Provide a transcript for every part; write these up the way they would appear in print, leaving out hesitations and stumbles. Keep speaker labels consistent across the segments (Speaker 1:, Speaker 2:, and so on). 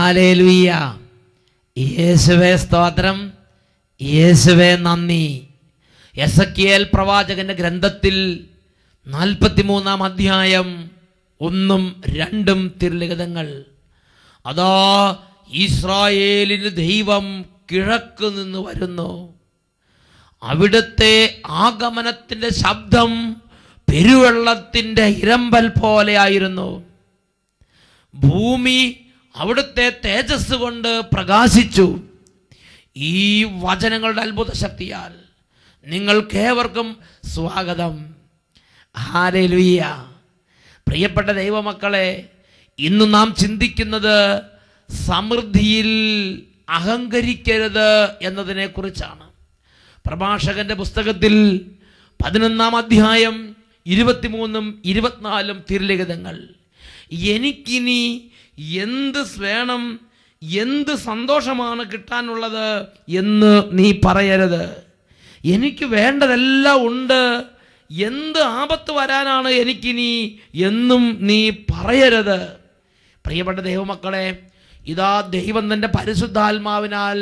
Speaker 1: Hallelujah. യേശുവേ സ്തോത്രം, യേശുവേ നന്ദി. എസെക്കിയേൽ പ്രവാചകന്റെ ഗ്രന്ഥത്തിൽ 43-ാം അധ്യായം 1-2 തിരുലിഖിതങ്ങൾ. അതാ ഇസ്രായേലിന് ദൈവം കിഴക്ക് നിന്ന് വരുന്നു. അവിടുത്തെ ആഗമനത്തിന്റെ ശബ്ദം പെരുവെള്ളത്തിന്റെ ഇരമ്പൽ പോലെയായിരുന്നു. ഭൂമി അവിടുത്തെ തേജസ് കൊണ്ട് പ്രകാശിച്ചു. ഈ വചനങ്ങളുടെ അത്ഭുത ശക്തിയാൽ നിങ്ങൾക്കേവർക്കും സ്വാഗതം. ഹല്ലേലൂയ. പ്രിയപ്പെട്ട ദൈവമക്കളെ, ഇന്ന് നാം ചിന്തിക്കുന്നത് സമൃദ്ധിയിൽ അഹങ്കരിക്കരുത് എന്നതിനെ കുറിച്ചാണ്. പ്രഭാഷകന്റെ പുസ്തകത്തിൽ 11-ാം അധ്യായം 23-24 തിരുലിഖിതങ്ങൾ. എനിക്കിനി എന്ത് വേണം, എന്ത് സന്തോഷമാണ് കിട്ടാനുള്ളത് എന്ന് നീ പറയരുത്. എനിക്ക് വേണ്ടതെല്ലാം ഉണ്ട്, എന്ത് ആപത്ത് വരാനാണ് എനിക്കിനി എന്നും നീ പറയരുത്. പ്രിയപ്പെട്ട ദൈവമക്കളെ, ഇതാ ദൈവം തൻ്റെ പരിശുദ്ധാത്മാവിനാൽ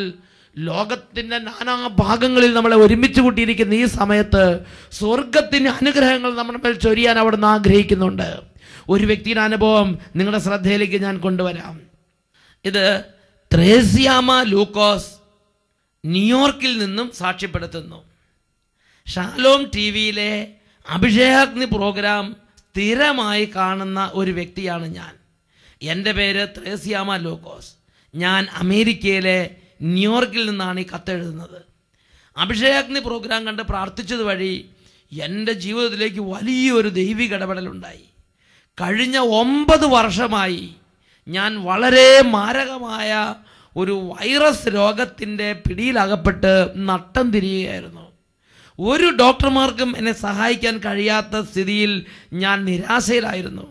Speaker 1: ലോകത്തിൻ്റെ നാനാഭാഗങ്ങളിൽ നമ്മളെ ഒരുമിച്ച് കൂട്ടിയിരിക്കുന്ന ഈ സമയത്ത് സ്വർഗത്തിൻ്റെ അനുഗ്രഹങ്ങൾ നമ്മുടെ മേൽ ചൊരിയാൻ അവിടുന്ന് ആഗ്രഹിക്കുന്നുണ്ട്. ഒരു വ്യക്തിയുടെ അനുഭവം നിങ്ങളുടെ ശ്രദ്ധയിലേക്ക് ഞാൻ കൊണ്ടുവരാം. ഇത് ത്രേസ്യാമ ലൂക്കോസ് ന്യൂയോർക്കിൽ നിന്നും സാക്ഷ്യപ്പെടുത്തുന്നു. ഷാലോം ടിവിയിലെ അഭിഷേകാഗ്നി പ്രോഗ്രാം സ്ഥിരമായി കാണുന്ന ഒരു വ്യക്തിയാണ് ഞാൻ. എൻ്റെ പേര് ത്രേസ്യാമ ലൂക്കോസ്. ഞാൻ അമേരിക്കയിലെ ന്യൂയോർക്കിൽ നിന്നാണ് ഈ കത്തെഴുതുന്നത്. അഭിഷേകാഗ്നി പ്രോഗ്രാം കണ്ട് പ്രാർത്ഥിച്ചത് വഴി എൻ്റെ ജീവിതത്തിലേക്ക് വലിയൊരു ദൈവിക ഇടപെടലുണ്ടായി. കഴിഞ്ഞ 9 വർഷമായി ഞാൻ വളരെ മാരകമായ ഒരു വൈറസ് രോഗത്തിൻ്റെ പിടിയിലകപ്പെട്ട് നട്ടം തിരിയുകയായിരുന്നു. ഒരു ഡോക്ടർമാർക്കും എന്നെ സഹായിക്കാൻ കഴിയാത്ത സ്ഥിതിയിൽ ഞാൻ നിരാശയിലായിരുന്നു.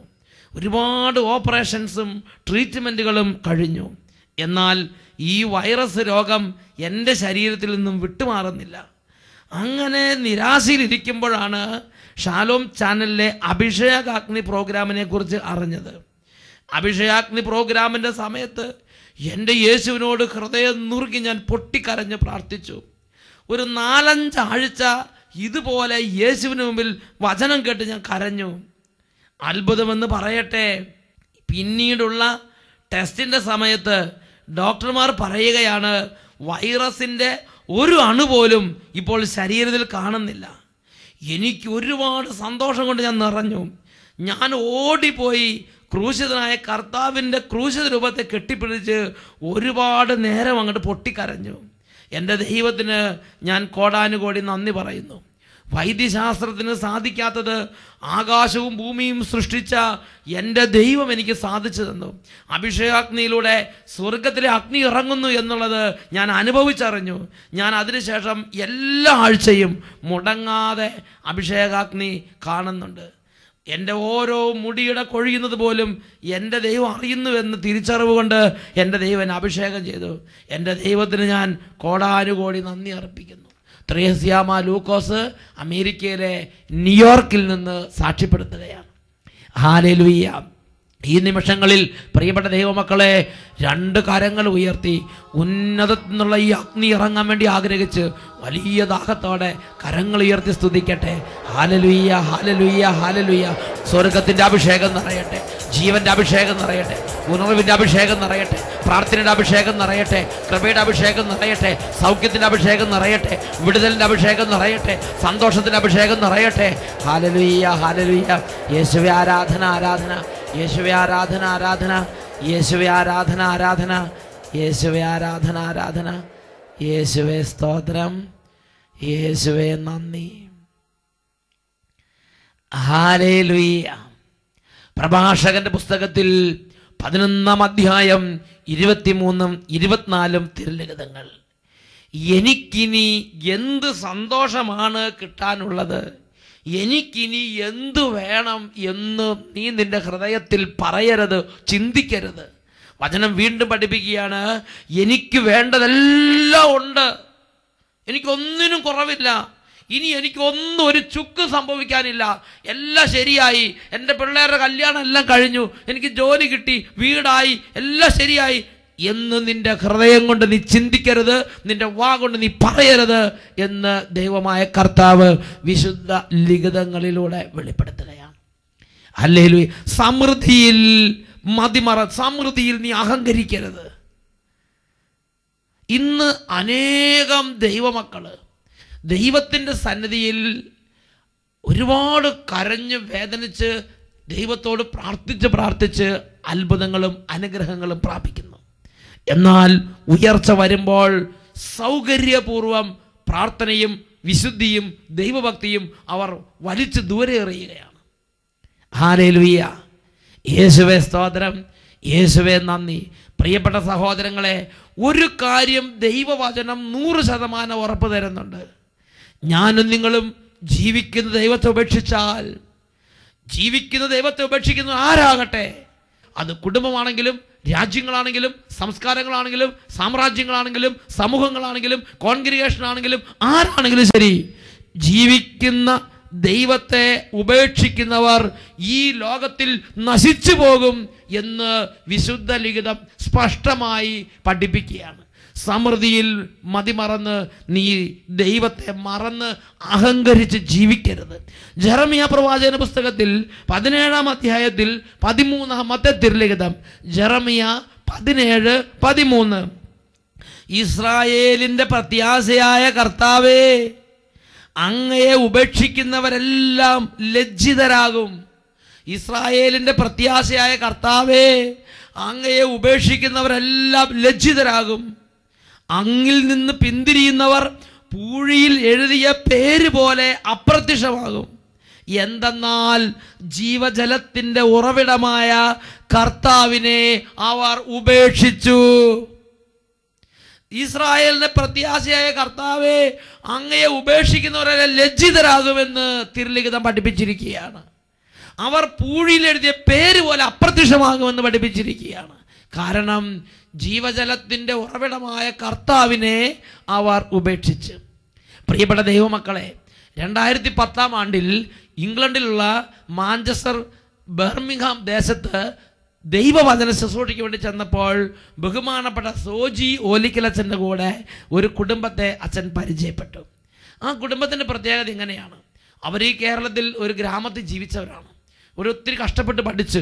Speaker 1: ഒരുപാട് ഓപ്പറേഷൻസും ട്രീറ്റ്മെൻറ്റുകളും കഴിഞ്ഞു. എന്നാൽ ഈ വൈറസ് രോഗം എൻ്റെ ശരീരത്തിൽ നിന്നും വിട്ടുമാറുന്നില്ല. അങ്ങനെ നിരാശയിലിരിക്കുമ്പോഴാണ് ഷാലോം ചാനലിലെ അഭിഷേകാഗ്നി പ്രോഗ്രാമിനെ കുറിച്ച് അറിഞ്ഞത്. അഭിഷേകാഗ്നി പ്രോഗ്രാമിൻ്റെ സമയത്ത് എൻ്റെ യേശുവിനോട് ഹൃദയം നുറുക്കി ഞാൻ പൊട്ടിക്കരഞ്ഞ് പ്രാർത്ഥിച്ചു. ഒരു 4-5 ആഴ്ച ഇതുപോലെ യേശുവിന് മുമ്പിൽ വചനം കേട്ട് ഞാൻ കരഞ്ഞു. അത്ഭുതമെന്ന് പറയട്ടെ, പിന്നീടുള്ള ടെസ്റ്റിൻ്റെ സമയത്ത് ഡോക്ടർമാർ പറയുകയാണ്, വൈറസിൻ്റെ ഒരു അണു പോലും ഇപ്പോൾ ശരീരത്തിൽ കാണുന്നില്ല. എനിക്ക് ഒരുപാട് സന്തോഷം കൊണ്ട് ഞാൻ നിറഞ്ഞു. ഞാൻ ഓടിപ്പോയി ക്രൂശിതനായ കർത്താവിൻ്റെ ക്രൂശിത രൂപത്തെ കെട്ടിപ്പിടിച്ച് ഒരുപാട് നേരം അങ്ങോട്ട് പൊട്ടിക്കരഞ്ഞു. എൻ്റെ ദൈവത്തിന് ഞാൻ കോടാനുകോടി നന്ദി പറയുന്നു. വൈദ്യശാസ്ത്രത്തിന് സാധിക്കാത്തത് ആകാശവും ഭൂമിയും സൃഷ്ടിച്ച എൻ്റെ ദൈവം എനിക്ക് സാധിച്ചു തന്നു. അഭിഷേകാഗ്നിയിലൂടെ സ്വർഗത്തിലെ അഗ്നി ഇറങ്ങുന്നു എന്നുള്ളത് ഞാൻ അനുഭവിച്ചറിഞ്ഞു. ഞാൻ അതിനുശേഷം എല്ലാ ആഴ്ചയും മുടങ്ങാതെ അഭിഷേകാഗ്നി കാണുന്നുണ്ട്. എൻ്റെ ഓരോ മുടിയുടെ കൊഴിയുന്നത് പോലും എൻ്റെ ദൈവം അറിയുന്നുവെന്ന് തിരിച്ചറിവ് കൊണ്ട് എൻ്റെ ദൈവൻ അഭിഷേകം ചെയ്തു. എൻ്റെ ദൈവത്തിന് ഞാൻ കോടാനുകോടി നന്ദി അർപ്പിക്കുന്നു. ത്രേസ്യാമ ലൂക്കോസ് അമേരിക്കയിലെ ന്യൂയോർക്കിൽ നിന്ന് സാക്ഷ്യപ്പെടുത്തുകയാണ്. ഹല്ലേലൂയ. ഈ നിമിഷങ്ങളിൽ പ്രിയപ്പെട്ട ദൈവമക്കളെ, 2 കരങ്ങൾ ഉയർത്തി ഉന്നതത്തിൽ നിന്നുള്ള ഈ അഗ്നി ഇറങ്ങാൻ വേണ്ടി ആഗ്രഹിച്ച് വലിയ ദാഹത്തോടെ കരങ്ങൾ ഉയർത്തി സ്തുതിക്കട്ടെ. Hallelujah, hallelujah, hallelujah. സ്വർഗത്തിൻ്റെ അഭിഷേകം നിറയട്ടെ, ജീവൻ്റെ അഭിഷേകം നിറയട്ടെ, ഉണർവിൻ്റെ അഭിഷേകം നിറയട്ടെ, പ്രാർത്ഥനയുടെ അഭിഷേകം നിറയട്ടെ, കൃപയുടെ അഭിഷേകം നിറയട്ടെ, സൗഖ്യത്തിൻ്റെ അഭിഷേകം നിറയട്ടെ, വിടുതലിൻ്റെ അഭിഷേകം നിറയട്ടെ, സന്തോഷത്തിൻ്റെ അഭിഷേകം നിറയട്ടെ. Hallelujah, hallelujah. യേശുവേ ആരാധന, ആരാധന. യേശുവേ ആരാധന, ആരാധന. യേശുവേ ആരാധന, ആരാധന. യേശുവേ ആരാധന, ആരാധന. യേശുവേ സ്തോത്രം, യേശുവേ നന്ദി. ഹല്ലേലൂയ. പ്രഭാഷകന്റെ പുസ്തകത്തിൽ 11-ാം അധ്യായം 23-24 തിരുലിഖിതങ്ങൾ. എനിക്കിനി എന്ത് സന്തോഷമാണ് കിട്ടാനുള്ളത്, എനിക്കിനി എന്തു വേണം എന്ന് നീ നിന്റെ ഹൃദയത്തിൽ പറയരുത്, ചിന്തിക്കരുത്. വചനം വീണ്ടും പഠിപ്പിക്കുകയാണ്, എനിക്ക് വേണ്ടതെല്ലാം ഉണ്ട്, എനിക്കൊന്നിനും കുറവില്ല, ഇനി എനിക്കൊന്നും ഒരു ചുക്ക് സംഭവിക്കാനില്ല, എല്ലാം ശരിയായി, എൻ്റെ പിള്ളേരുടെ കല്യാണം എല്ലാം കഴിഞ്ഞു, എനിക്ക് ജോലി കിട്ടി, വീടായി, എല്ലാം ശരിയായി, എന്ന് നിന്റെ ഹൃദയം കൊണ്ട് നീ ചിന്തിക്കരുത്, നിന്റെ വാ കൊണ്ട് നീ പറയരുത് എന്ന് ദൈവമായ കർത്താവ് വിശുദ്ധ ലിഖിതങ്ങളിലൂടെ വെളിപ്പെടുത്തുകയാണ്. ഹല്ലേലൂയ. സമൃദ്ധിയിൽ സമൃദ്ധിയിൽ നീ അഹങ്കരിക്കരുത്. ഇന്ന് അനേകം ദൈവമക്കള് ദൈവത്തിൻ്റെ സന്നിധിയിൽ ഒരുപാട് കരഞ്ഞ് വേദനിച്ച് ദൈവത്തോട് പ്രാർത്ഥിച്ച് അത്ഭുതങ്ങളും അനുഗ്രഹങ്ങളും പ്രാപിക്കുന്നു. എന്നാൽ ഉയർച്ച വരുമ്പോൾ സൗകര്യപൂർവം പ്രാർത്ഥനയും വിശുദ്ധിയും ദൈവഭക്തിയും അവർ വലിച്ചു ദൂരെ എറിയുകയാണ്. ഹല്ലേലൂയ. യേശുവേ സ്തോത്രം, യേശുവേ നന്ദി. പ്രിയപ്പെട്ട സഹോദരങ്ങളെ, ഒരു കാര്യം ദൈവവചനം 100% ഉറപ്പ് തരുന്നുണ്ട്. ഞാനും നിങ്ങളും ജീവിക്കുന്ന ദൈവത്തെ ഉപേക്ഷിച്ചാൽ, ജീവിക്കുന്ന ദൈവത്തെ ഉപേക്ഷിക്കുന്ന ആരാകട്ടെ, അത് കുടുംബമാണെങ്കിലും രാജ്യങ്ങളാണെങ്കിലും സംസ്കാരങ്ങളാണെങ്കിലും സാമ്രാജ്യങ്ങളാണെങ്കിലും സമൂഹങ്ങളാണെങ്കിലും കോൺഗ്രിഗേഷൻ ആണെങ്കിലും ആരാണെങ്കിലും ശരി, ജീവിക്കുന്ന ദൈവത്തെ ഉപേക്ഷിക്കുന്നവർ ഈ ലോകത്തിൽ നശിച്ചു പോകും എന്ന് വിശുദ്ധ ലിഖിതം സ്പഷ്ടമായി പഠിപ്പിക്കുകയാണ്. സമൃദ്ധിയിൽ മതിമറന്ന് നീ ദൈവത്തെ മറന്ന് അഹങ്കരിച്ച് ജീവിക്കരുത്. ജെറമിയ പ്രവാചകന്റെ പുസ്തകത്തിൽ 17-ാം അധ്യായത്തിൽ 13-ാമത്തെ തിരുലിഖിതം, ജെറമിയ 17:13, ഇസ്രായേലിന്റെ പ്രത്യാശയായ കർത്താവേ, അങ്ങയെ ഉപേക്ഷിക്കുന്നവരെല്ലാം ലജ്ജിതരാകും. ഇസ്രായേലിന്റെ പ്രത്യാശയായ കർത്താവേ, അങ്ങയെ ഉപേക്ഷിക്കുന്നവരെല്ലാം ലജ്ജിതരാകും. അങ്ങിൽ നിന്ന് പിന്തിരിയുന്നവർ പൂഴിയിൽ എഴുതിയ പേര് പോലെ അപ്രത്യക്ഷമാകും. എന്തെന്നാൽ ജീവജലത്തിന്റെ ഉറവിടമായ കർത്താവിനെ അവർ ഉപേക്ഷിച്ചു. ഇസ്രായേലിന്റെ പ്രത്യാശയായ കർത്താവേ, അങ്ങയെ ഉപേക്ഷിക്കുന്നവരെ ലജ്ജിതരാകുമെന്ന് തിരുലിഖിതം പഠിപ്പിച്ചിരിക്കുകയാണ്. അവർ പൂഴിയിൽ എഴുതിയ പേര് പോലെ അപ്രത്യക്ഷമാകുമെന്ന് പഠിപ്പിച്ചിരിക്കുകയാണ്. കാരണം ജീവജലത്തിന്റെ ഉറവിടമായ കർത്താവിനെ അവർ ഉപേക്ഷിച്ച്. പ്രിയപ്പെട്ട ദൈവമക്കളെ, 2010-ാം ആണ്ടിൽ ഇംഗ്ലണ്ടിലുള്ള മാഞ്ചസ്റ്റർ ബർമിംഗ്ഹാം ദേശത്ത് ദൈവവചന ശുശ്രൂഷയ്ക്ക് വേണ്ടി ചെന്നപ്പോൾ ബഹുമാനപ്പെട്ട സോജി ഓലിക്കലച്ഛൻ്റെ കൂടെ ഒരു കുടുംബത്തെ അച്ഛൻ പരിചയപ്പെട്ടു. ആ കുടുംബത്തിൻ്റെ പ്രത്യേകത ഇങ്ങനെയാണ്. അവർ ഈ കേരളത്തിൽ ഒരു ഗ്രാമത്തിൽ ജീവിച്ചവരാണ്. ഒത്തിരി കഷ്ടപ്പെട്ട് പഠിച്ച്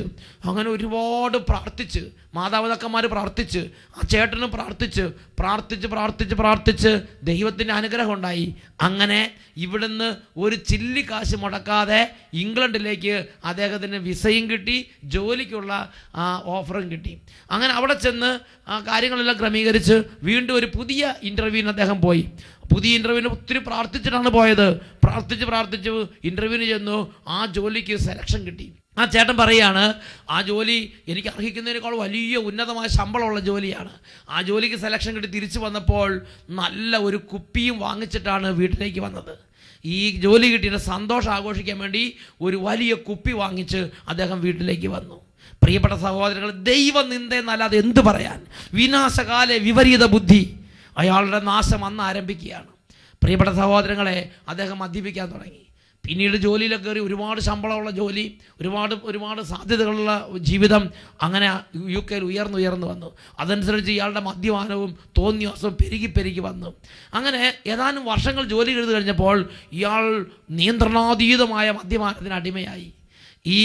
Speaker 1: അങ്ങനെ ഒരുപാട് പ്രാർത്ഥിച്ച്, മാതാപിതാക്കന്മാർ പ്രാർത്ഥിച്ച്, ആ ചേട്ടനും പ്രാർത്ഥിച്ച് ദൈവത്തിൻ്റെ അനുഗ്രഹം ഉണ്ടായി. അങ്ങനെ ഇവിടുന്ന് ഒരു ചില്ലി കാശ് മുടക്കാതെ ഇംഗ്ലണ്ടിലേക്ക് അദ്ദേഹത്തിന് വിസയും കിട്ടി, ജോലിക്കുള്ള ഓഫറും കിട്ടി. അങ്ങനെ അവിടെ ചെന്ന് കാര്യങ്ങളെല്ലാം ക്രമീകരിച്ച് വീണ്ടും ഒരു പുതിയ ഇൻ്റർവ്യൂവിന് അദ്ദേഹം പോയി. പുതിയ ഇൻ്റർവ്യൂവിന് ഒത്തിരി പ്രാർത്ഥിച്ചിട്ടാണ് പോയത്. പ്രാർത്ഥിച്ച് ഇൻ്റർവ്യൂവിന് ചെന്നു. ആ ജോലിക്ക് സെലക്ഷൻ കിട്ടി. ആ ചേട്ടൻ പറയുകയാണ്, ആ ജോലി എനിക്ക് അർഹിക്കുന്നതിനേക്കാൾ വലിയ ഉന്നതമായ ശമ്പളമുള്ള ജോലിയാണ്. ആ ജോലിക്ക് സെലക്ഷൻ കിട്ടി തിരിച്ചു വന്നപ്പോൾ നല്ല ഒരു കുപ്പിയും വാങ്ങിച്ചിട്ടാണ് വീട്ടിലേക്ക് വന്നത്. ഈ ജോലി കിട്ടിയ സന്തോഷം ആഘോഷിക്കാൻ വേണ്ടി ഒരു വലിയ കുപ്പി വാങ്ങിച്ച് അദ്ദേഹം വീട്ടിലേക്ക് വന്നു. പ്രിയപ്പെട്ട സഹോദരങ്ങൾ, ദൈവനിന്ദയെന്നല്ലാതെ എന്ത് പറയാൻ? വിനാശകാലെ വിപരീത ബുദ്ധി. അയാളുടെ നാശം അന്ന് ആരംഭിക്കുകയാണ്. പ്രിയപ്പെട്ട സഹോദരങ്ങളെ, അദ്ദേഹം മദ്യപിക്കാൻ തുടങ്ങി. പിന്നീട് ജോലിയിലൊക്കെ കയറി, ഒരുപാട് ശമ്പളമുള്ള ജോലി, ഒരുപാട് സാധ്യതകളുള്ള ജീവിതം. അങ്ങനെ UK ഉയർന്നു വന്നു. അതനുസരിച്ച് ഇയാളുടെ മദ്യപാനവും തോന്നിവാസവും പെരുകി വന്നു. അങ്ങനെ ഏതാനും വർഷങ്ങൾ ജോലി ചെയ്ത് കഴിഞ്ഞപ്പോൾ ഇയാൾ നിയന്ത്രണാതീതമായ മദ്യപാനത്തിന് അടിമയായി. ഈ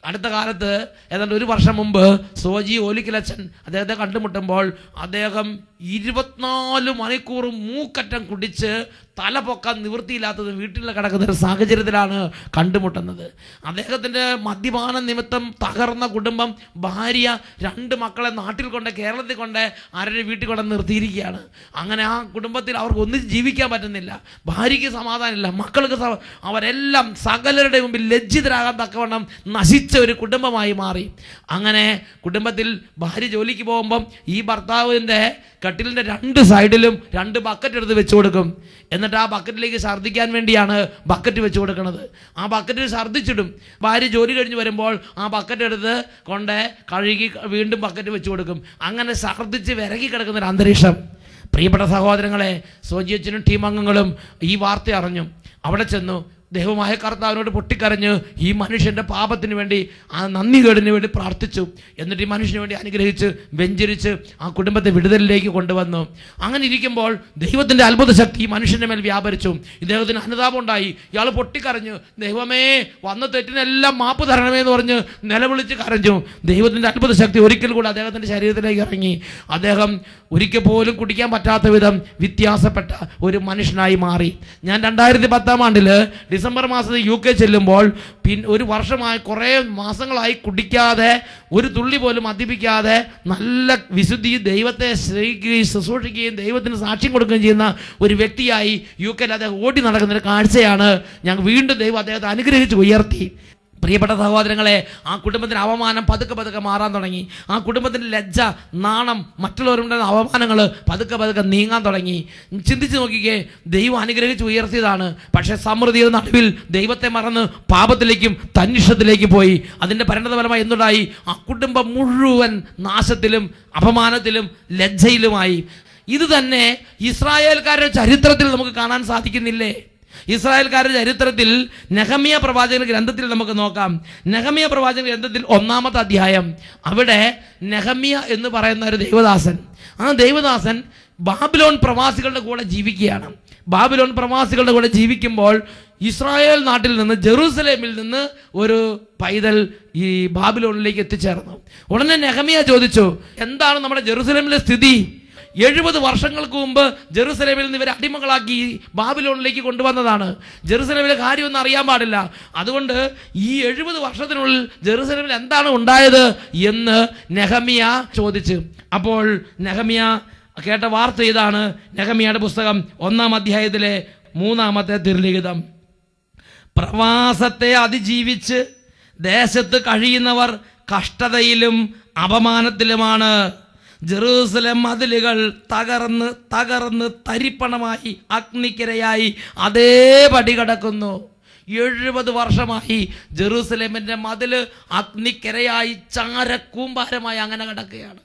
Speaker 1: അടുത്ത കാലത്ത് ഏതാണ്ട് ഒരു വർഷം മുമ്പ് സോജി ഓലിക്കലച്ഛൻ അദ്ദേഹത്തെ കണ്ടുമുട്ടുമ്പോൾ അദ്ദേഹം 24 മണിക്കൂറും മൂക്കറ്റം കുടിച്ച് തല പൊക്കാൻ നിവൃത്തിയില്ലാത്തത് വീട്ടിൽ കിടക്കുന്ന ഒരു സാഹചര്യത്തിലാണ് കണ്ടുമുട്ടുന്നത്. അദ്ദേഹത്തിൻ്റെ മദ്യപാന നിമിത്തം തകർന്ന കുടുംബം, ഭാര്യ, 2 മക്കളെ നാട്ടിൽ കൊണ്ട് കേരളത്തിൽ കൊണ്ട് ആരുടെ വീട്ടിൽ കൊണ്ട് നിർത്തിയിരിക്കുകയാണ്. അങ്ങനെ ആ കുടുംബത്തിൽ അവർക്ക് ഒന്നിച്ച് ജീവിക്കാൻ പറ്റുന്നില്ല. ഭാര്യയ്ക്ക് സമാധാനമില്ല, മക്കൾക്ക് അവരെല്ലാം സകലരുടെ മുമ്പിൽ ലജ്ജിതരാകാൻ തക്കവണ്ണം നശിച്ച ഒരു കുടുംബമായി മാറി. അങ്ങനെ കുടുംബത്തിൽ ഭാര്യ ജോലിക്ക് പോകുമ്പം ഈ ഭർത്താവിൻ്റെ കട്ടിലിൻ്റെ 2 സൈഡിലും 2 ബക്കറ്റ് എടുത്ത് വെച്ച് കൊടുക്കും. എന്നിട്ട് ആ ബക്കറ്റിലേക്ക് ഛർദ്ദിക്കാൻ വേണ്ടിയാണ് ബക്കറ്റ് വെച്ച് കൊടുക്കുന്നത്. ആ ബക്കറ്റിൽ ഛർദ്ദിച്ചിടും. ഭാര്യ ജോലി കഴിഞ്ഞ് വരുമ്പോൾ ആ ബക്കറ്റ് എടുത്ത് കൊണ്ട് കഴുകി വീണ്ടും ബക്കറ്റ് വെച്ച് കൊടുക്കും. അങ്ങനെ ഛർദ്ദിച്ച് വിരകി കിടക്കുന്നൊരു അന്തരീക്ഷം. പ്രിയപ്പെട്ട സഹോദരങ്ങളെ, സോജിയച്ചനും ടീം അംഗങ്ങളും ഈ വാർത്ത അറിഞ്ഞു. അവിടെ ചെന്നു ദൈവമായ കർത്താവിനോട് പൊട്ടിക്കരഞ്ഞ് ഈ മനുഷ്യൻ്റെ പാപത്തിന് വേണ്ടി, ആ നന്ദികേടിന് വേണ്ടി പ്രാർത്ഥിച്ചു. എന്നിട്ട് ഈ മനുഷ്യന് വേണ്ടി അനുഗ്രഹിച്ച് വെഞ്ചരിച്ച് ആ കുടുംബത്തെ വിടുതലിലേക്ക് കൊണ്ടുവന്നു. അങ്ങനെ ഇരിക്കുമ്പോൾ ദൈവത്തിൻ്റെ അത്ഭുത ശക്തി ഈ മനുഷ്യൻ്റെ മേൽ വ്യാപരിച്ചു. ഇദ്ദേഹത്തിന് അനുതാപം ഉണ്ടായി. ഇയാൾ പൊട്ടിക്കരഞ്ഞു, ദൈവമേ വന്ന തെറ്റിനെല്ലാം മാപ്പ് തരണമേ എന്ന് പറഞ്ഞ് നിലവിളിച്ച് കരഞ്ഞു. ദൈവത്തിൻ്റെ അത്ഭുത ശക്തി ഒരിക്കൽ കൂടെ അദ്ദേഹത്തിൻ്റെ ശരീരത്തിലേക്ക് ഇറങ്ങി. അദ്ദേഹം ഒരിക്കൽ പോലും കുടിക്കാൻ പറ്റാത്ത വിധം വ്യത്യാസപ്പെട്ട ഒരു മനുഷ്യനായി മാറി. ഞാൻ 2010 ആണ്ടിൽ ഡിസംബർ മാസത്തിൽ UK ചെല്ലുമ്പോൾ ഒരു വർഷമായി കുറേ മാസങ്ങളായി കുടിക്കാതെ ഒരു തുള്ളി പോലും മദ്യപിക്കാതെ നല്ല വിശുദ്ധി ദൈവത്തെ സ്നേഹിക്കുകയും ശുശ്രൂഷിക്കുകയും ദൈവത്തിന് സാക്ഷ്യം കൊടുക്കുകയും ചെയ്യുന്ന ഒരു വ്യക്തിയായി UK അദ്ദേഹം ഓടി നടക്കുന്നൊരു കാഴ്ചയാണ്. ഞങ്ങൾ വീണ്ടും ദൈവം അദ്ദേഹത്തെ അനുഗ്രഹിച്ച് ഉയർത്തി. പ്രിയപ്പെട്ട സഹോദരങ്ങളെ, ആ കുടുംബത്തിന് അവമാനം പതുക്കെ മാറാൻ തുടങ്ങി. ആ കുടുംബത്തിൻ്റെ ലജ്ജ, നാണം, മറ്റുള്ളവരുടെ അവമാനങ്ങൾ പതുക്കെ നീങ്ങാൻ തുടങ്ങി. ചിന്തിച്ച് നോക്കിക്കേ, ദൈവം അനുഗ്രഹിച്ച് ഉയർത്തിയതാണ്. പക്ഷേ സമൃദ്ധിയുടെ നടുവിൽ ദൈവത്തെ മറന്ന് പാപത്തിലേക്കും തന്നിഷ്ടത്തിലേക്കും പോയി. അതിൻ്റെ പരിണതഫലമായി എന്തുണ്ടായി? ആ കുടുംബം മുഴുവൻ നാശത്തിലും അപമാനത്തിലും ലജ്ജയിലുമായി. ഇത് തന്നെ ഇസ്രായേൽക്കാരുടെ ചരിത്രത്തിൽ നമുക്ക് കാണാൻ സാധിക്കുന്നില്ലേ? ഇസ്രായേൽക്കാരുടെ ചരിത്രത്തിൽ നെഹമ്യ പ്രവാചകന്റെ ഗ്രന്ഥത്തിൽ നമുക്ക് നോക്കാം. നെഹമ്യ പ്രവാചക ഗ്രന്ഥത്തിൽ 1-ാമത്തെ അധ്യായം, അവിടെ നെഹമ്യ എന്ന് പറയുന്ന ഒരു ദൈവദാസൻ, ആ ദൈവദാസൻ ബാബിലോൺ പ്രവാസികളുടെ കൂടെ ജീവിക്കുകയാണ്. ബാബിലോൺ പ്രവാസികളുടെ കൂടെ ജീവിക്കുമ്പോൾ ഇസ്രായേൽ നാട്ടിൽ നിന്ന്, ജെറൂസലേമിൽ നിന്ന് ഒരു പൈതൽ ഈ ബാബിലോണിലേക്ക് എത്തിച്ചേർന്നു. ഉടനെ നെഹമ്യ ചോദിച്ചു, എന്താണ് നമ്മുടെ ജെറൂസലേമിലെ സ്ഥിതി? 70 വർഷങ്ങൾക്ക് മുമ്പ് ജെറുസലേമിൽ നിന്ന് ഇവരെ അടിമകളാക്കി ബാബിലോണിലേക്ക് കൊണ്ടുവന്നതാണ്. ജെറുസലേമിലെ കാര്യമൊന്നും അറിയാൻ പാടില്ല. അതുകൊണ്ട് ഈ 70 വർഷത്തിനുള്ളിൽ ജെറുസലേമിൽ എന്താണ് ഉണ്ടായത് എന്ന് നെഹമ്യ ചോദിച്ചു. അപ്പോൾ നെഹമ്യ കേട്ട വാർത്ത ഇതാണ്. നെഹമ്യയുടെ പുസ്തകം 1-ാം അധ്യായത്തിലെ 3-ാമത്തെ തിരുലിഖിതം. പ്രവാസത്തെ അതിജീവിച്ച് ദേശത്ത് കഴിയുന്നവർ കഷ്ടതയിലും അപമാനത്തിലുമാണ്. ജെറൂസലേം മതിലുകൾ തകർന്ന് തരിപ്പണമായി അഗ്നിക്കിരയായി അതേപടി കിടക്കുന്നു. 70 വർഷമായി ജെറൂസലേമിൻ്റെ മതില് അഗ്നിക്കിരയായി ചാരക്കൂമ്പാരമായി അങ്ങനെ കിടക്കുകയാണ്.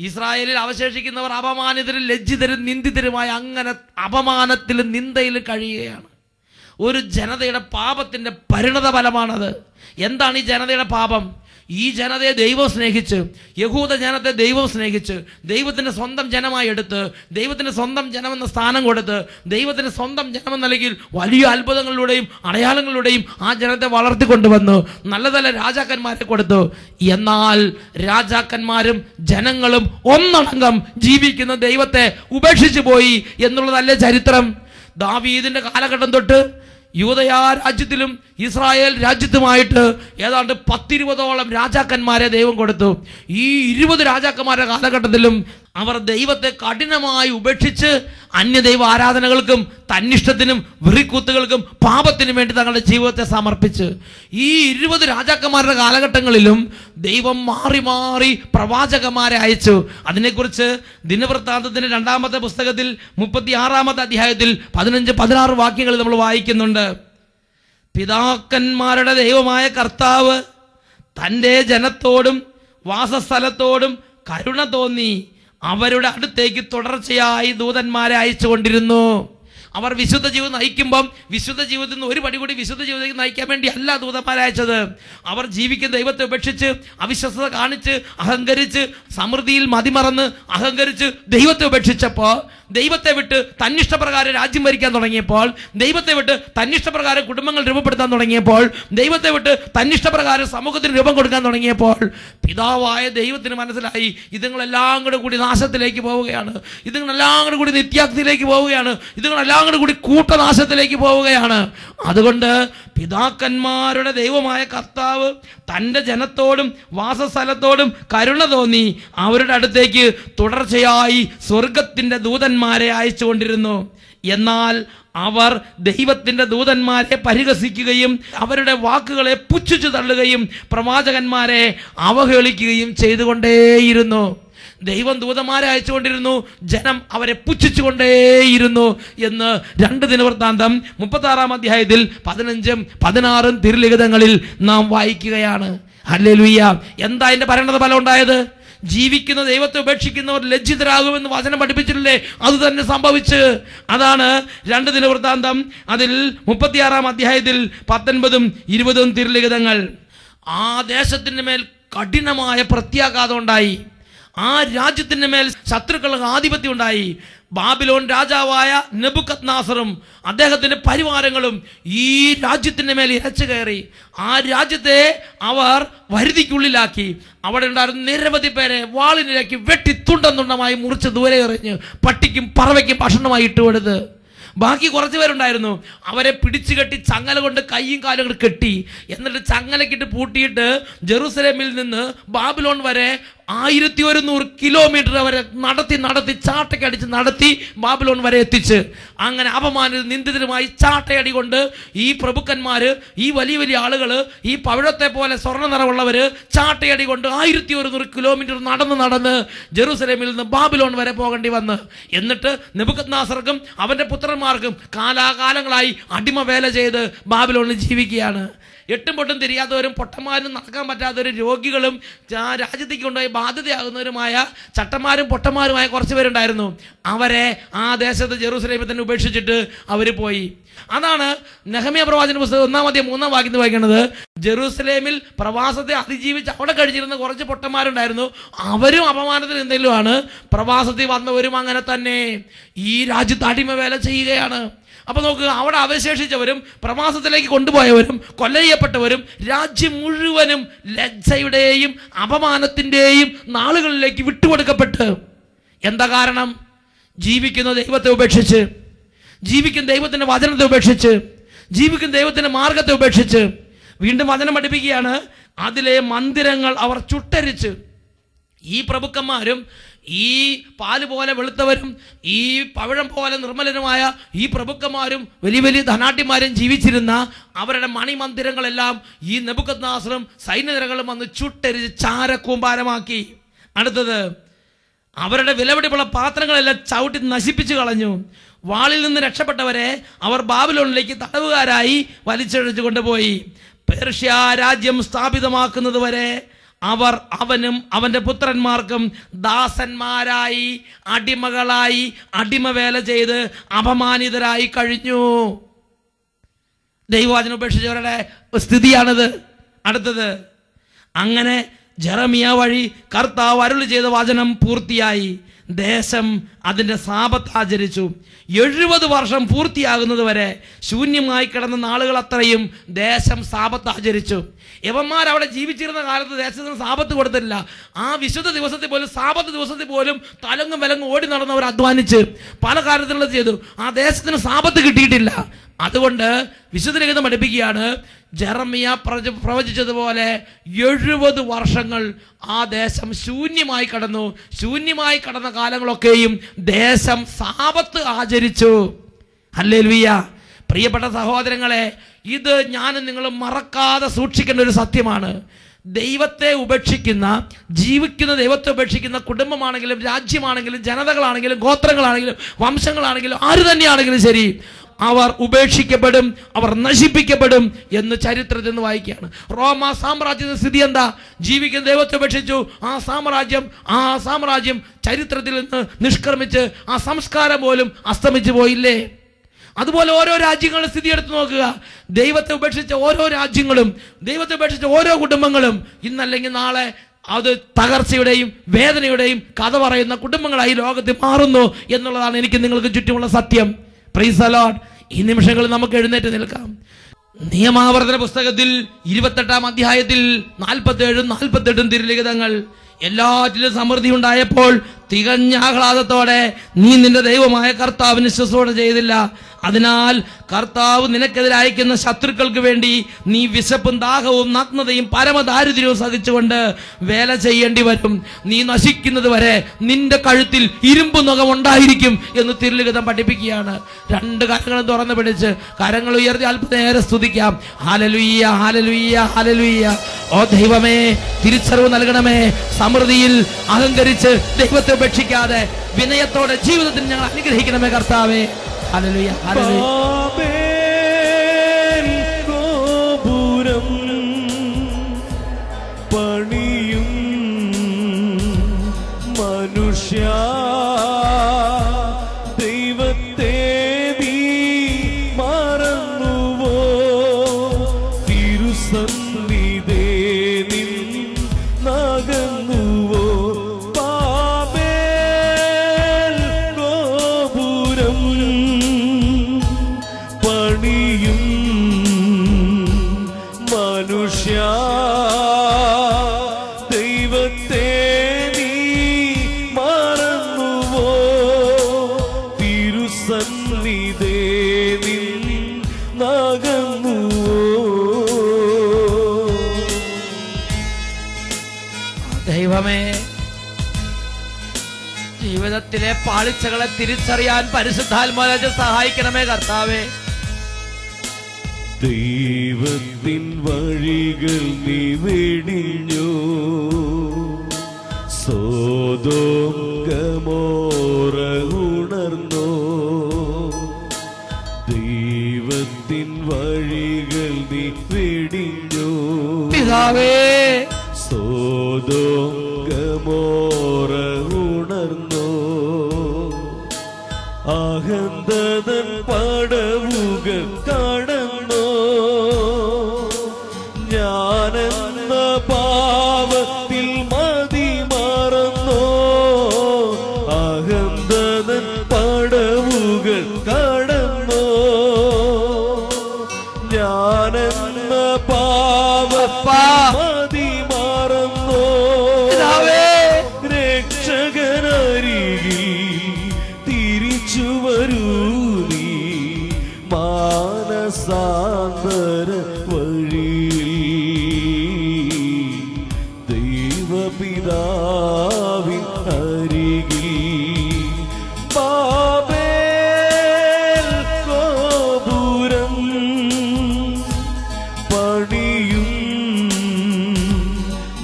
Speaker 1: ഇസ്രായേലിൽ അവശേഷിക്കുന്നവർ അപമാനിതരും ലജ്ജിതരും നിന്ദിതരുമായി അങ്ങനെ അപമാനത്തിലും നിന്ദയിലും കഴിയുകയാണ്. ഒരു ജനതയുടെ പാപത്തിൻ്റെ പരിണത ഫലമാണത്. എന്താണ് ഈ ജനതയുടെ പാപം? ഈ ജനതയെ ദൈവം സ്നേഹിച്ച്, യഹൂദ ജനത്തെ ദൈവം സ്നേഹിച്ച്, ദൈവത്തിൻ്റെ സ്വന്തം ജനമായി എടുത്ത്, ദൈവത്തിൻ്റെ സ്വന്തം ജനമെന്ന സ്ഥാനം കൊടുത്ത്, ദൈവത്തിൻ്റെ സ്വന്തം ജനമെന്ന നിലയിൽ വലിയ അത്ഭുതങ്ങളിലൂടെയും അടയാളങ്ങളിലൂടെയും ആ ജനത്തെ വളർത്തിക്കൊണ്ടുവന്നു. നല്ല നല്ല രാജാക്കന്മാരെ കൊടുത്തു. എന്നാൽ രാജാക്കന്മാരും ജനങ്ങളും ഒന്നടങ്കം ജീവിക്കുന്ന ദൈവത്തെ ഉപേക്ഷിച്ചു പോയി എന്നുള്ളതല്ലേ ചരിത്രം. ദാവീദിൻ്റെ കാലഘട്ടം തൊട്ട് യൂദയാ രാജ്യത്തിലും ഇസ്രായേൽ രാജ്യത്തുമായിട്ട് ഏതാണ്ട് 10-20ഓളം രാജാക്കന്മാരെ ദൈവം കൊടുത്തു. ഈ 20 രാജാക്കന്മാരുടെ കാലഘട്ടത്തിലും അവർ ദൈവത്തെ കഠിനമായി ഉപേക്ഷിച്ച് അന്യദൈവ ആരാധനകൾക്കും തന്നിഷ്ടത്തിനും വെറിക്കൂത്തുകൾക്കും പാപത്തിനും വേണ്ടി തങ്ങളുടെ ജീവിതത്തെ സമർപ്പിച്ച്, ഈ 20 രാജാക്കന്മാരുടെ കാലഘട്ടങ്ങളിലും ദൈവം മാറി മാറി പ്രവാചകന്മാരെ അയച്ചു. അതിനെക്കുറിച്ച് ദിനവൃത്താന്തത്തിന്റെ 2-ാമത്തെ പുസ്തകത്തിൽ 36-ാമത്തെ അധ്യായത്തിൽ 15-16 വാക്യങ്ങൾ നമ്മൾ വായിക്കുന്നുണ്ട്. പിതാക്കന്മാരുടെ ദൈവമായ കർത്താവ് തൻ്റെ ജനത്തോടും വാസസ്ഥലത്തോടും കരുണ തോന്നി അവരുടെ അടുത്തേക്ക് തുടർച്ചയായി ദൂതന്മാരെ അയച്ചുകൊണ്ടിരുന്നു. അവർ വിശുദ്ധ ജീവിതം നയിക്കുമ്പം വിശുദ്ധ ജീവിതത്തിൽ നിന്ന് ഒരു പടി കൂടി വിശുദ്ധ ജീവിതത്തിൽ നയിക്കാൻ വേണ്ടി അല്ല ദൂതന്മാരെ അയച്ചത്. അവർ ജീവിക്കുന്ന ദൈവത്തെ ഉപേക്ഷിച്ച് അവിശ്വസത കാണിച്ച് അഹങ്കരിച്ച് സമൃദ്ധിയിൽ മതിമറന്ന് അഹങ്കരിച്ച് ദൈവത്തെ ഉപേക്ഷിച്ചപ്പോൾ, ദൈവത്തെ വിട്ട് തന്നിഷ്ടപ്രകാരം രാജ്യം ഭരിക്കാൻ തുടങ്ങിയപ്പോൾ, ദൈവത്തെ വിട്ട് തന്നിഷ്ടപ്രകാരം കുടുംബങ്ങൾ രൂപപ്പെടുത്താൻ തുടങ്ങിയപ്പോൾ, ദൈവത്തെ വിട്ട് തന്നിഷ്ടപ്രകാരം സമൂഹത്തിന് രൂപം കൊടുക്കാൻ തുടങ്ങിയപ്പോൾ പിതാവായ ദൈവത്തിന് മനസ്സിലായി ഇതുങ്ങളെല്ലാം കൂടി നാശത്തിലേക്ക് പോവുകയാണ്, ഇതുങ്ങളെല്ലാം കൂടി നിത്യാഗ്നിയിലേക്ക് പോവുകയാണ്, ഇതുങ്ങളെല്ലാം കൂടി കൂട്ടനാശത്തിലേക്ക് പോവുകയാണ്. അതുകൊണ്ട് പിതാക്കന്മാരുടെ ദൈവമായ കർത്താവ് തൻ്റെ ജനത്തോടും വാസസ്ഥലത്തോടും കരുണ തോന്നി അവരുടെ അടുത്തേക്ക് തുടർച്ചയായി സ്വർഗത്തിൻ്റെ ദൂതന്മാരെ അയച്ചുകൊണ്ടിരുന്നു. എന്നാൽ അവർ ദൈവത്തിൻ്റെ ദൂതന്മാരെ പരിഹസിക്കുകയും അവരുടെ വാക്കുകളെ പുച്ഛിച്ചു തള്ളുകയും പ്രവാചകന്മാരെ അവഹേളിക്കുകയും ചെയ്തുകൊണ്ടേയിരുന്നു. ദൈവം ദൂതന്മാരെ അയച്ചുകൊണ്ടിരുന്നു, ജനം അവരെ പുച്ഛിച്ചുകൊണ്ടേയിരുന്നു എന്ന് 2 ദിനവൃത്താന്തം 36-ാം അധ്യായത്തിൽ 15-ഉം 16-ഉം തിരുലിഖിതങ്ങളിൽ നാം വായിക്കുകയാണ്. ഹല്ലേലൂയ. എന്താ അതിൻ്റെ പരിണത ഫലം ഉണ്ടായത്? ജീവിക്കുന്ന ദൈവത്തെ ഉപേക്ഷിക്കുന്നവർ ലജ്ജിതരാകുമെന്ന് വചനം പഠിപ്പിച്ചിട്ടില്ലേ? അത് തന്നെ സംഭവിച്ച്. അതാണ് 2 ദിനവൃത്താന്തം അതിൽ 36-ാം അധ്യായത്തിൽ 19-ഉം 20-ഉം തിരുലിഖിതങ്ങൾ. ആ ദേശത്തിൻ്റെ മേൽ കഠിനമായ പ്രത്യാഘാതം ഉണ്ടായി. ആ രാജ്യത്തിൻ്റെ മേൽ ശത്രുക്കളുടെ ആധിപത്യം ഉണ്ടായി. ബാബിലോൺ രാജാവായ നെബൂഖദ്നേസറും അദ്ദേഹത്തിൻ്റെ പരിവാരങ്ങളും ഈ രാജ്യത്തിൻ്റെ മേൽ ഇരച്ചു കയറി. ആ രാജ്യത്തെ അവർ വരുതിക്കുള്ളിലാക്കി. അവിടെ ഉണ്ടായിരുന്ന നിരവധി പേരെ വാളിനിരക്കി വെട്ടി തുണ്ടം തുണ്ടമായി മുറിച്ച് ദൂരെ എറിഞ്ഞ് പട്ടിക്കും പറവയ്ക്കും ഭക്ഷണമായി ഇട്ടുകൊടുത്ത്. ബാക്കി കുറച്ച് പേരുണ്ടായിരുന്നു. അവരെ പിടിച്ചു കെട്ടി ചങ്ങല കൊണ്ട് കൈയും കാലും കൊണ്ട് കെട്ടി, എന്നിട്ട് ചങ്ങലക്കിട്ട് പൂട്ടിയിട്ട് ജെറുസലേമിൽ നിന്ന് ബാബിലോൺ വരെ 1100 കിലോമീറ്റർ അവരെ നടത്തി ചാട്ടയ്ക്കടിച്ച് നടത്തി ബാബിലോൺ വരെ എത്തിച്ച്. അങ്ങനെ അപമാനിത നിന്ദിതരുമായി ചാട്ടയടി കൊണ്ട് ഈ പ്രഭുക്കന്മാർ, ഈ വലിയ വലിയ ആളുകൾ, ഈ പവിഴത്തെ പോലെ സ്വർണ്ണ നിറമുള്ളവർ ചാട്ടയടി കൊണ്ട് 1100 കിലോമീറ്റർ നടന്ന് ജെറുസലേമിൽ നിന്ന് ബാബിലോൺ വരെ പോകേണ്ടി വന്ന്. എന്നിട്ട് നെബൂഖദ്നേസർക്കും അവൻ്റെ പുത്രന്മാർക്കും കാലാകാലങ്ങളായി അടിമ വേല ചെയ്ത് ബാബിലോണിൽ ജീവിക്കുകയാണ്. എട്ടും പൊട്ടും തിരിയാത്തവരും പൊട്ടന്മാരും നടക്കാൻ പറ്റാത്തവരും രോഗികളും രാജ്യത്തേക്ക് കൊണ്ടുപോയി ബാധ്യതയാകുന്നവരുമായ ചട്ടന്മാരും പൊട്ടന്മാരുമായ കുറച്ച് പേരുണ്ടായിരുന്നു. അവരെ ആ ദേശത്ത് ജെറുസലേമിൽ തന്നെ ഉപേക്ഷിച്ചിട്ട് അവർ പോയി. അതാണ് നെഹമ്യാ പ്രവാചകന്റെ പുസ്തകം 1-ാം അധ്യായം 3-ാം വാക്യത്തിൽ വായിക്കുന്നത്. ജെറുസലേമിൽ പ്രവാസത്തെ അതിജീവിച്ച് അവിടെ കഴിഞ്ഞിരുന്ന കുറച്ച് പൊട്ടന്മാരുണ്ടായിരുന്നു. അവരും അപമാനത്തിന് എന്തെങ്കിലുമാണ്. പ്രവാസത്തിൽ വന്നവരും അങ്ങനെ തന്നെ ഈ രാജ്യത്ത് അടിമ വേല ചെയ്യുകയാണ്. അപ്പൊ നോക്കുക, അവിടെ അവശേഷിച്ചവരും പ്രവാസത്തിലേക്ക് കൊണ്ടുപോയവരും കൊല ചെയ്യപ്പെട്ടവരും രാജ്യം മുഴുവനും ലജ്ജയുടെയും അപമാനത്തിൻ്റെയും നാളുകളിലേക്ക് വിട്ടുകൊടുക്കപ്പെട്ട്. എന്താ കാരണം? ജീവിക്കുന്ന ദൈവത്തെ ഉപേക്ഷിച്ച്, ജീവിക്കുന്ന ദൈവത്തിൻ്റെ വചനത്തെ ഉപേക്ഷിച്ച്, ജീവിക്കുന്ന ദൈവത്തിൻ്റെ മാർഗത്തെ ഉപേക്ഷിച്ച്. വീണ്ടും വചനം പഠിപ്പിക്കുകയാണ്, അതിലെ മന്ദിരങ്ങൾ അവർ ചുട്ടരിച്ച്. ഈ പ്രഭുക്കന്മാരും ഈ പാല് പോലെ വെളുത്തവരും ഈ പവിഴം പോലെ നിർമ്മലനുമായ ഈ പ്രഭുക്കന്മാരും വലിയ വലിയ ധനാട്യന്മാരും ജീവിച്ചിരുന്ന അവരുടെ മണിമന്ദിരങ്ങളെല്ലാം ഈ നെബൂഖദ്നേസറും സൈന്യനിരകളും വന്ന് ചുട്ടരിച്ച് ചാരക്കൂമ്പാരമാക്കി. അടുത്തത്, അവരുടെ വിലപിടിപ്പുള്ള പാത്രങ്ങളെല്ലാം ചവിട്ടി നശിപ്പിച്ചു കളഞ്ഞു. വാളിൽ നിന്ന് രക്ഷപ്പെട്ടവരെ അവർ ബാബിലോണിലേക്ക് തടവുകാരായി വലിച്ചഴിച്ചു കൊണ്ടുപോയി. പേർഷ്യ രാജ്യം സ്ഥാപിതമാക്കുന്നത് വരെ അവർ അവനും അവൻ്റെ പുത്രന്മാർക്കും ദാസന്മാരായി, അടിമകളായി, അടിമവേല ചെയ്ത് അപമാനിതരായി കഴിഞ്ഞു. ദൈവവചനം ഉപേക്ഷിച്ചവരുടെ സ്ഥിതിയാണിത്. അടുത്തത്, അങ്ങനെ ജെറമിയ വഴി കർത്താവ് അരുളി ചെയ്ത വചനം പൂർത്തിയായി. ദേശം അതിൻ്റെ സാബത്ത് ആചരിച്ചു. 70 വർഷം പൂർത്തിയാകുന്നത് വരെ ശൂന്യമായി കിടന്ന നാളുകൾ അത്രയും ദേശം സാബത്ത് ആചരിച്ചു. യവന്മാർ അവിടെ ജീവിച്ചിരുന്ന കാലത്ത് ദേശത്തിന് സാബത്ത് കൊടുത്തില്ല. ആ വിശുദ്ധ ദിവസത്തിൽ പോലും, സാബത്ത് ദിവസത്തിൽ പോലും തലങ്ങും വിലങ്ങും ഓടി നടന്നവർ അധ്വാനിച്ച് പല കാര്യത്തിലുള്ളത് ചെയ്തു. ആ ദേശത്തിന് സാബത്ത് കിട്ടിയിട്ടില്ല. അതുകൊണ്ട് വിശുദ്ധ ലിഖിതം പഠിപ്പിക്കുകയാണ്, ജെറമിയ പ്രവചിച്ചതുപോലെ 70 വർഷങ്ങൾ ആ ദേശം ശൂന്യമായി കടന്നു. ശൂന്യമായി കടന്ന കാലങ്ങളൊക്കെയും ദേശം സാബത്ത് ആചരിച്ചു. ഹല്ലേലൂയ. പ്രിയപ്പെട്ട സഹോദരങ്ങളെ, ഇത് ഞാനും നിങ്ങളും മറക്കാതെ സൂക്ഷിക്കേണ്ട ഒരു സത്യമാണ്. ദൈവത്തെ ഉപേക്ഷിക്കുന്ന, ജീവിക്കുന്ന ദൈവത്തെ ഉപേക്ഷിക്കുന്ന കുടുംബമാണെങ്കിലും രാജ്യമാണെങ്കിലും ജനതകളാണെങ്കിലും ഗോത്രങ്ങളാണെങ്കിലും വംശങ്ങളാണെങ്കിലും ആര് തന്നെയാണെങ്കിലും ശരി, അവർ ഉപേക്ഷിക്കപ്പെടും, അവർ നശിപ്പിക്കപ്പെടും എന്ന് ചരിത്രത്തിൽ നിന്ന് വായിക്കുകയാണ്. റോമ സാമ്രാജ്യത്തിന്റെ സ്ഥിതി എന്താ? ജീവിക്കുന്ന ദൈവത്തെ ഉപേക്ഷിച്ചു. ആ സാമ്രാജ്യം ചരിത്രത്തിൽ നിന്ന് നിഷ്ക്രമിച്ച് ആ സംസ്കാരം പോലും അസ്തമിച്ചു പോയില്ലേ? അതുപോലെ ഓരോ രാജ്യങ്ങളുടെ സ്ഥിതി എടുത്തു നോക്കുക. ദൈവത്തെ ഉപേക്ഷിച്ച ഓരോ രാജ്യങ്ങളും, ദൈവത്തെ ഉപേക്ഷിച്ച ഓരോ കുടുംബങ്ങളും ഇന്നല്ലെങ്കിൽ നാളെ അത് തകർച്ചയുടെയും വേദനയുടെയും കഥ പറയുന്ന കുടുംബങ്ങളായി ലോകത്തിൽ മാറുന്നു എന്നുള്ളതാണ് എനിക്ക് നിങ്ങൾക്ക് ചുറ്റുമുള്ള സത്യം. Price the Lord. ഈ നിമിഷങ്ങളിൽ നമുക്ക് എഴുന്നേറ്റ് നിൽക്കാം. നിയമാവർത്തന പുസ്തകത്തിൽ 28-ാം അധ്യായത്തിൽ 47-48 തിരുലിഖിതങ്ങൾ. എല്ലാറ്റിലും സമൃദ്ധി ഉണ്ടായപ്പോൾ തികഞ്ഞ ആഹ്ലാദത്തോടെ നീ നിന്റെ ദൈവമായ കർത്താവിന് ശുശ്രൂഷ ചെയ്തില്ല. അതിനാൽ കർത്താവ് നിനക്കെതിരെ അയക്കുന്ന ശത്രുക്കൾക്ക് വേണ്ടി നീ വിശപ്പും ദാഹവും നഗ്നതയും പരമദാരിദ്ര്യവും സഹിച്ചുകൊണ്ട് വേല ചെയ്യേണ്ടി വരും. നീ നശിക്കുന്നത് വരെ നിന്റെ കഴുത്തിൽ ഇരുമ്പ് നഖം ഉണ്ടായിരിക്കും എന്ന് തിരുലിഖിതം പഠിപ്പിക്കുകയാണ്. 2 കരങ്ങളും തുറന്നു പിടിച്ച് കരങ്ങൾ ഉയർത്തി അല്പനേരം സ്തുതിക്കാം. Hallelujah, hallelujah, hallelujah. ഓ ദൈവമേ, തിരിച്ചറിവ് നൽകണമേ. സമൃദ്ധിയിൽ അഹങ്കരിച്ച് ദൈവത്തെ ഉപേക്ഷിക്കാതെ വിനയത്തോടെ ജീവിതത്തിൽ ഞങ്ങൾ അനുഗ്രഹിക്കണമേ കർത്താവേ. Hallelujah, hallelujah.
Speaker 2: ഗോപുരം പണിയും തിരുസന്നിധേ നിന്നകന്നുവോ.
Speaker 1: ദൈവമേ, ജീവിതത്തിലെ പാളിച്ചകളെ തിരിച്ചറിയാൻ പരിശുദ്ധാത്മാവിനെ സഹായിക്കണമേ കർത്താവേ.
Speaker 2: ദൈവത്തിൻ വഴികൾ നീ വെടിഞ്ഞോ, സോദോം ഗമോറ ഉണർന്നോ. ദൈവത്തിൻ വഴികൾ നീ വെടിഞ്ഞോ
Speaker 1: പിതാവേ,
Speaker 2: സോദോം ഗമോറ ഉണർന്നോ. അഹന്തതൻ പടവുകൾ കടന്നോ, ഞാനെന്ന പാവത്തിൽ മതി മറന്നോ. അഹന്തതൻ പടവുകൾ കടന്നോ, ഞാനെന്ന പാവത്തിൽ മതി മറന്നോ. രക്ഷകനരികിൽ തിരിച്ചു വരൂ നീ, മാനസാന്തര വഴിയിൽ ദൈവപിതാവിൻ അരികിൽ. ബാബേൽ ഗോപുരം പണിയും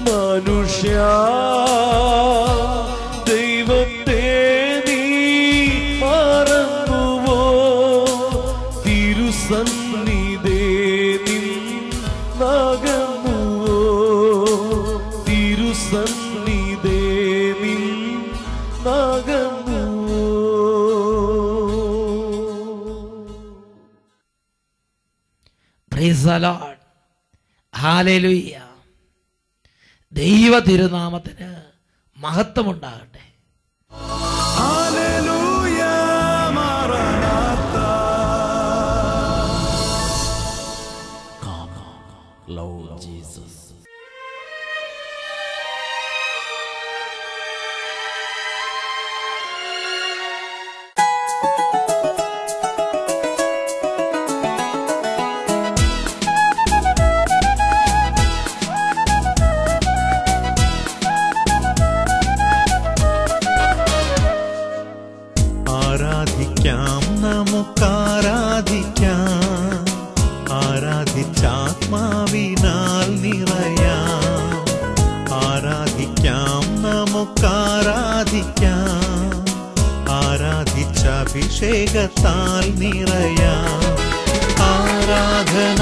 Speaker 2: മനുഷ്യ, ദൈവത്തെ നീ മറന്നുവോ. തിരുസന്നിധേ നിന്നകന്നുവോ, തിരുസന്നിധേ നിന്നകന്നുവോ.
Speaker 1: Praise the Lord. ഹല്ലേലൂയ. ദൈവ തിരുനാമത്തിന് മഹത്വമുണ്ടാകട്ടെ.
Speaker 2: ഹല്ലേലൂയ. മറനാഥ.
Speaker 1: Come, Lord Jesus.
Speaker 3: ആരാധിക്കാം, നമുക്കാരാധിക്കാം, ആരാധിച്ചാത്മാവിനാൽ നിറയാം. ആരാധിക്കാം, നമുക്കാരാധിക്കാം, ആരാധിച്ചഭിഷേകത്താൽ നിറയാം. ആരാധന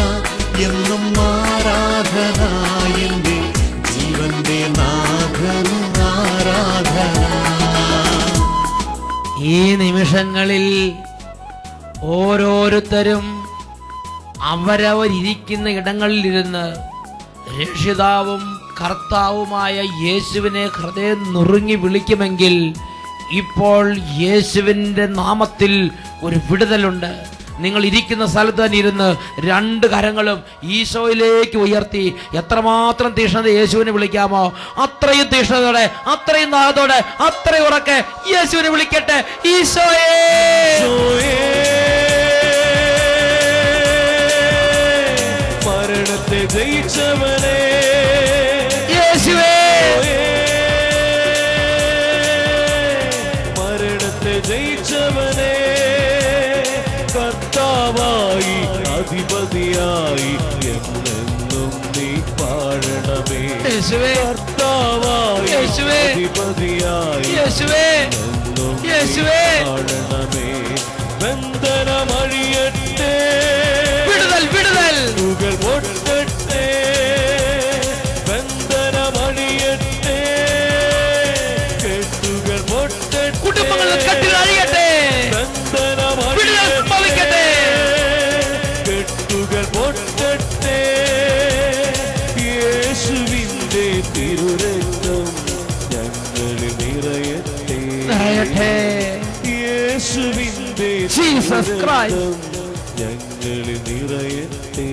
Speaker 3: എന്നും ആരാധന, എൻ്റെ ജീവന്റെ നാഥന് ആരാധന.
Speaker 1: ഈ നിമിഷങ്ങളിൽ ഓരോരുത്തരും അവരവരിയ്ക്കുന്ന ഇടങ്ങളിലിരുന്ന് രക്ഷിതാവും കർത്താവുമായ യേശുവിനെ ഹൃദയം നുറുങ്ങി വിളിക്കുമെങ്കിൽ ഇപ്പോൾ യേശുവിൻ്റെ നാമത്തിൽ ഒരു വിടുതലുണ്ട്. നിങ്ങൾ ഇരിക്കുന്ന സ്ഥലത്ത് തന്നെ ഇരുന്ന് രണ്ട് കരങ്ങളും ഈശോയിലേക്ക് ഉയർത്തി എത്രമാത്രം തീഷ്ണത യേശുവിനെ വിളിക്കാമോ അത്രയും തീഷ്ണതയോടെ, അത്രയും നാളത്തോടെ, അത്രയും ഉറക്കെ യേശുവിനെ വിളിക്കട്ടെ. ഈശോയേ,
Speaker 2: മരണത്തെ ജയിച്ചവനെ,
Speaker 1: യേശുവേ,
Speaker 2: മരണത്തെ ജയിച്ചവനെ, കർത്താവായി അധിപതിയായി എന്നെന്നും നീ പാടണമേ.
Speaker 1: യേശുവേ,
Speaker 2: കർത്താവായി
Speaker 1: യേശുവേ,
Speaker 2: അധിപതിയായി
Speaker 1: യേശുവേ,
Speaker 2: എന്നും നീ
Speaker 1: യേശുവേ,
Speaker 2: പാടണമേ. ബന്ധനമഴിയട്ടെ,
Speaker 1: വിടുതൽ, വിടുതൽ,
Speaker 2: ുകൾ പൊട്ടട്ടെ, ബന്ധനമഴിയട്ടെ, കെട്ടുകൾ പൊട്ടട്ടെ,
Speaker 1: കുടുംബങ്ങളിൽ കെട്ടുകൾ അഴിയട്ടെ, വിടുതൽ സംഭവിക്കട്ടെ,
Speaker 2: കെട്ടുകൾ പൊട്ടട്ടെ. യേശുവിന്റെ തിരുരക്തം ഞങ്ങളിൽ നിറയട്ടെ,
Speaker 1: നിറയട്ടെ.
Speaker 2: യേശുവിന്റെ
Speaker 1: ജീസസ് ക്രൈസ്റ്റ്
Speaker 2: ഞങ്ങളിൽ നിറയട്ടെ.